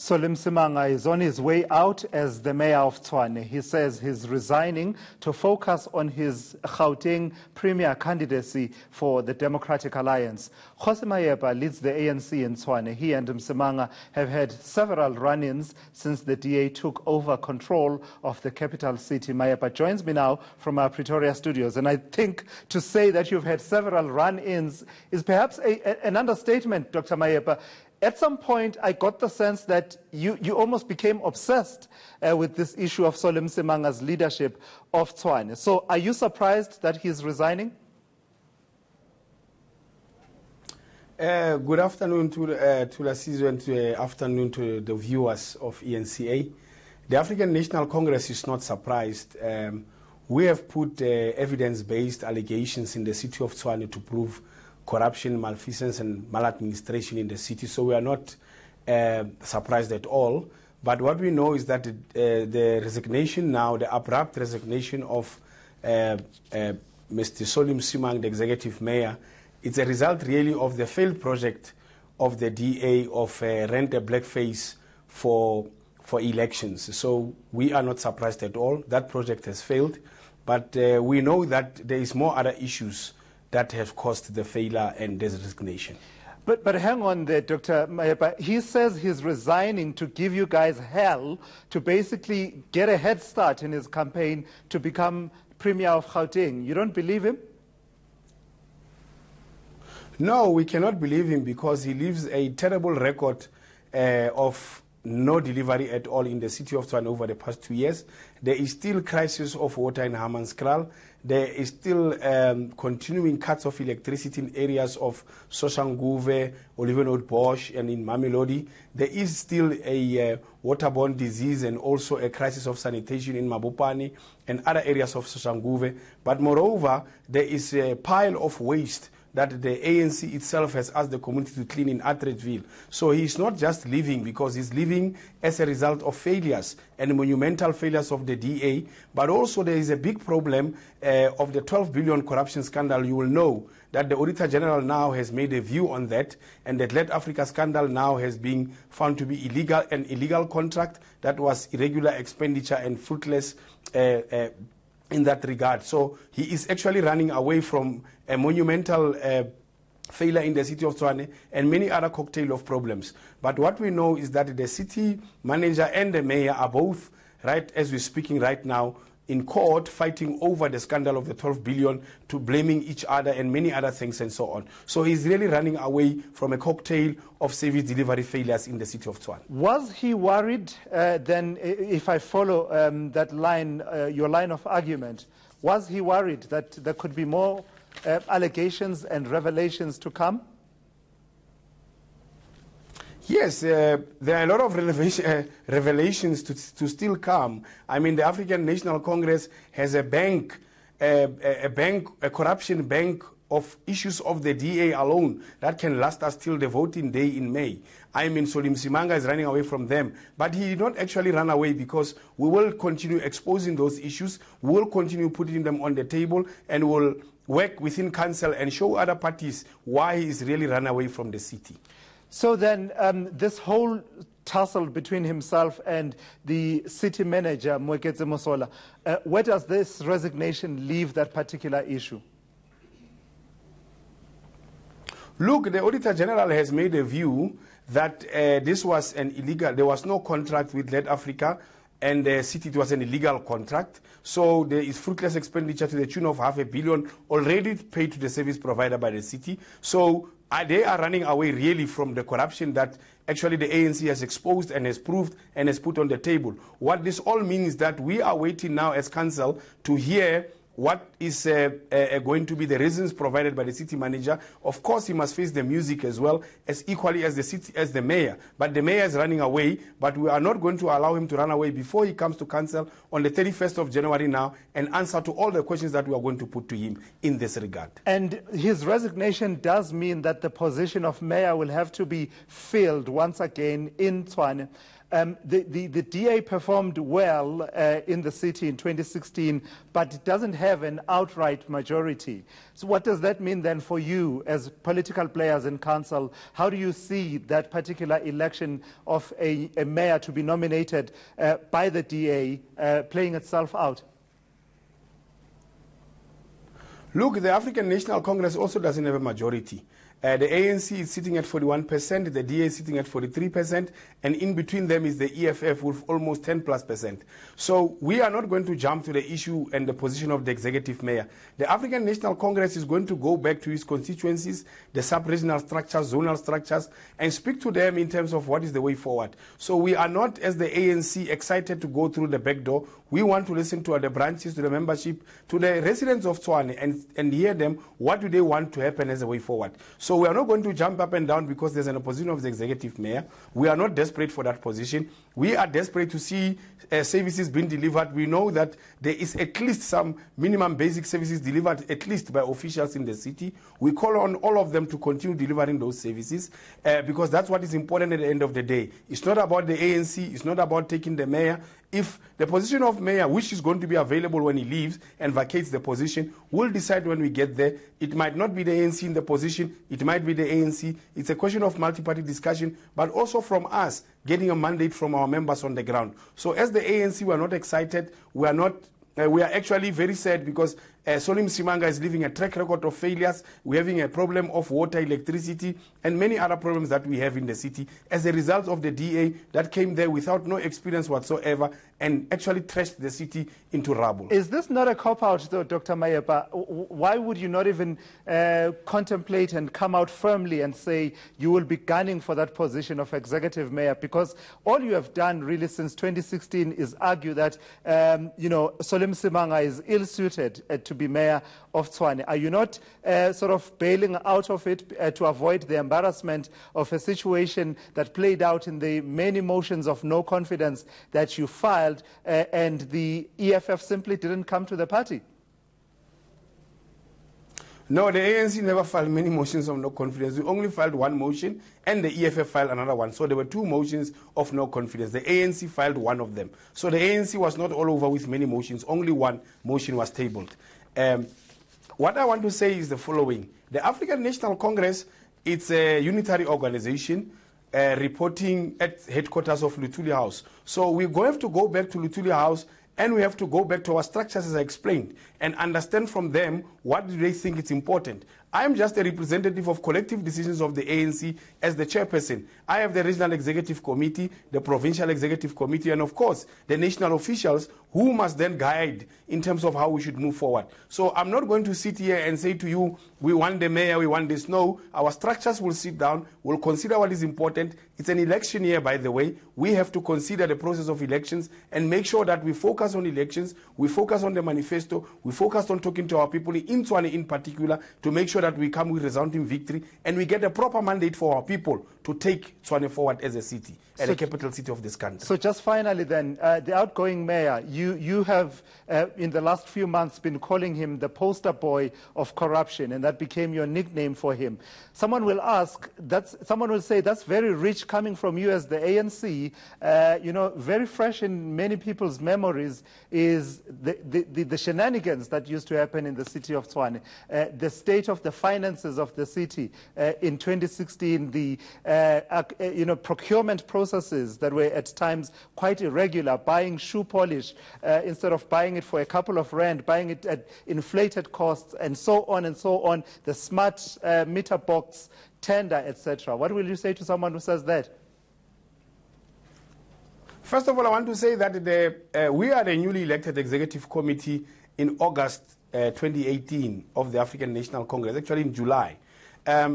So Msimanga is on his way out as the mayor of Tshwane. He says he's resigning to focus on his Gauteng Premier candidacy for the Democratic Alliance. Jose Mayepa leads the ANC in Tshwane. He and Msimanga have had several run-ins since the DA took over control of the capital city. Mayepa joins me now from our Pretoria studios. And I think to say that you've had several run-ins is perhaps an understatement, Dr. Mayepa. At some point, I got the sense that you almost became obsessed with this issue of Msimanga's leadership of Tshwane. So are you surprised that he's resigning? Good afternoon to Lasizwe and afternoon to the viewers of ENCA. The African National Congress is not surprised. We have put evidence-based allegations in the city of Tshwane to prove corruption, malfeasance, and maladministration in the city. So we are not surprised at all. But what we know is that the resignation now, the abrupt resignation of Mr. Msimanga, the executive mayor, it's a result really of the failed project of the DA of rent a blackface for elections. So we are not surprised at all. That project has failed. But we know that there is more other issues that have caused the failure and the resignation. But hang on there, Dr. Mayepa. He says he's resigning to give you guys hell to basically get a head start in his campaign to become Premier of Gauteng. You don't believe him? No, we cannot believe him because he leaves a terrible record of no delivery at all in the city of Tshwane over the past 2 years. There is still crisis of water in Hammanskraal. There is still continuing cuts of electricity in areas of Soshanguve, Olivenwood Bosch, and in Mamelodi. There is still a waterborne disease and also a crisis of sanitation in Mabopane and other areas of Soshanguve. But moreover, there is a pile of waste that the ANC itself has asked the community to clean in Atteridgeville. So he's not just leaving because he's leaving as a result of failures and monumental failures of the DA, but also there is a big problem of the 12 billion corruption scandal. You will know that the Auditor General now has made a view on that, and the Let Africa scandal now has been found to be illegal, an illegal contract that was irregular expenditure and fruitless in that regard. So he is actually running away from a monumental failure in the city of Tshwane and many other cocktail of problems. But what we know is that the city manager and the mayor are both, right as we're speaking right now, in court fighting over the scandal of the 12 billion, to blaming each other and many other things and so on. So he's really running away from a cocktail of service delivery failures in the city of Tshwane. Was he worried then, if I follow that line, your line of argument, was he worried that there could be more allegations and revelations to come? Yes, there are a lot of revelations to still come. I mean, the African National Congress has a corruption bank of issues of the DA alone that can last us till the voting day in May. I mean, Msimanga is running away from them. But he did not actually run away because we will continue exposing those issues. We will continue putting them on the table and we'll work within council and show other parties why he is really run away from the city. So then this whole tussle between himself and the city manager, Mweketse Mosola, where does this resignation leave that particular issue? Look, the Auditor General has made a view that this was an illegal, there was no contract with Let Africa, and the city, it was an illegal contract. So there is fruitless expenditure to the tune of $500 million already paid to the service provider by the city. So they are running away really from the corruption that actually the ANC has exposed and has proved and has put on the table. What this all means is that we are waiting now as council to hear what is going to be the reasons provided by the city manager. Of course, he must face the music as well, as equally as the mayor. But the mayor is running away, but we are not going to allow him to run away before he comes to council on the 31st of January now and answer to all the questions that we are going to put to him in this regard. And his resignation does mean that the position of mayor will have to be filled once again in Tshwane. The DA performed well in the city in 2016, but it doesn't have an outright majority. So what does that mean then for you as political players in council? How do you see that particular election of a mayor to be nominated by the DA playing itself out? Look, the African National Congress also doesn't have a majority. The ANC is sitting at 41%, the DA is sitting at 43%, and in between them is the EFF with almost 10+%. So we are not going to jump to the issue and the position of the executive mayor. The African National Congress is going to go back to its constituencies, the sub-regional structures, zonal structures, and speak to them in terms of what is the way forward. So we are not, as the ANC, excited to go through the back door. We want to listen to the branches, to the membership, to the residents of Tshwane and hear them, what do they want to happen as a way forward. So we are not going to jump up and down because there's an opposition of the executive mayor. We are not desperate for that position. We are desperate to see services being delivered. We know that there is at least some minimum basic services delivered at least by officials in the city. We call on all of them to continue delivering those services because that's what is important at the end of the day. It's not about the ANC. It's not about taking the mayor. If the position of mayor, which is going to be available when he leaves and vacates the position, we'll decide when we get there. It might not be the ANC in the position. It might be the ANC. It's a question of multi-party discussion, but also from us getting a mandate from our members on the ground. So as the ANC, we are not excited. We are actually very sad because Msimanga is living a track record of failures. We're having a problem of water, electricity, and many other problems that we have in the city as a result of the DA that came there without no experience whatsoever and actually trashed the city into rubble. Is this not a cop-out, though, Dr. Mayepa? Why would you not even contemplate and come out firmly and say you will be gunning for that position of executive mayor? Because all you have done really since 2016 is argue that, Msimanga is ill-suited to be mayor of Tshwane. Are you not sort of bailing out of it to avoid the embarrassment of a situation that played out in the many motions of no confidence that you filed and the EFF simply didn't come to the party? No, the ANC never filed many motions of no confidence. We only filed one motion and the EFF filed another one. So there were two motions of no confidence. The ANC filed one of them. So the ANC was not all over with many motions. Only one motion was tabled. What I want to say is the following. The African National Congress, it's a unitary organization reporting at headquarters of Luthuli House. So we're going to have to go back to Luthuli House and we have to go back to our structures as I explained and understand from them what do they think is important. I am just a representative of collective decisions of the ANC as the chairperson. I have the regional executive committee, the provincial executive committee, and of course, the national officials who must then guide in terms of how we should move forward. So I'm not going to sit here and say to you, we want the mayor, we want this. No, our structures will sit down, we'll consider what is important. It's an election year, by the way. We have to consider the process of elections and make sure that we focus on elections, we focus on the manifesto, we focus on talking to our people in Tshwane in particular to make sure that we come with resounding victory and we get a proper mandate for our people to take Tshwane forward as a city, as a capital city of this country. So just finally then, the outgoing mayor, you have in the last few months been calling him the poster boy of corruption, and that became your nickname for him. Someone will say that's very rich coming from you as the ANC. Very fresh in many people's memories is the shenanigans that used to happen in the city of Tshwane, the state of the finances of the city in 2016, the procurement processes that were at times quite irregular, buying shoe polish instead of buying it for a couple of rand, buying it at inflated costs, and so on and so on, the smart meter box tender, etc. What will you say to someone who says that? First of all, I want to say that we are the newly elected executive committee in August 2018 of the African National Congress, actually in July.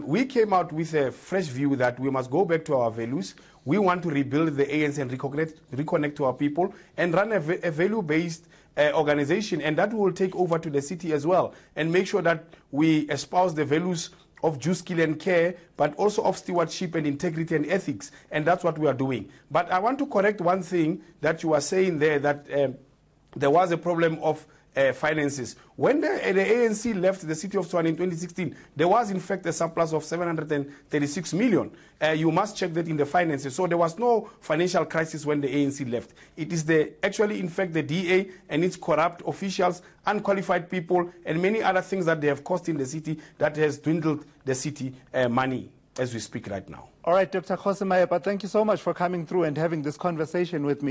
We came out with a fresh view that we must go back to our values. We want to rebuild the ANC and reconnect to our people and run a value-based organization, and that will take over to the city as well and make sure that we espouse the values of due skill and care, but also of stewardship and integrity and ethics, and that's what we are doing. But I want to correct one thing that you were saying there, that there was a problem of finances. When the ANC left the city of Tshwane in 2016, there was in fact a surplus of 736 million. You must check that in the finances. So there was no financial crisis when the ANC left. It is actually in fact the DA and its corrupt officials, unqualified people, and many other things that they have cost in the city that has dwindled the city money as we speak right now. All right, Dr. Khosi Mahepa, thank you so much for coming through and having this conversation with me.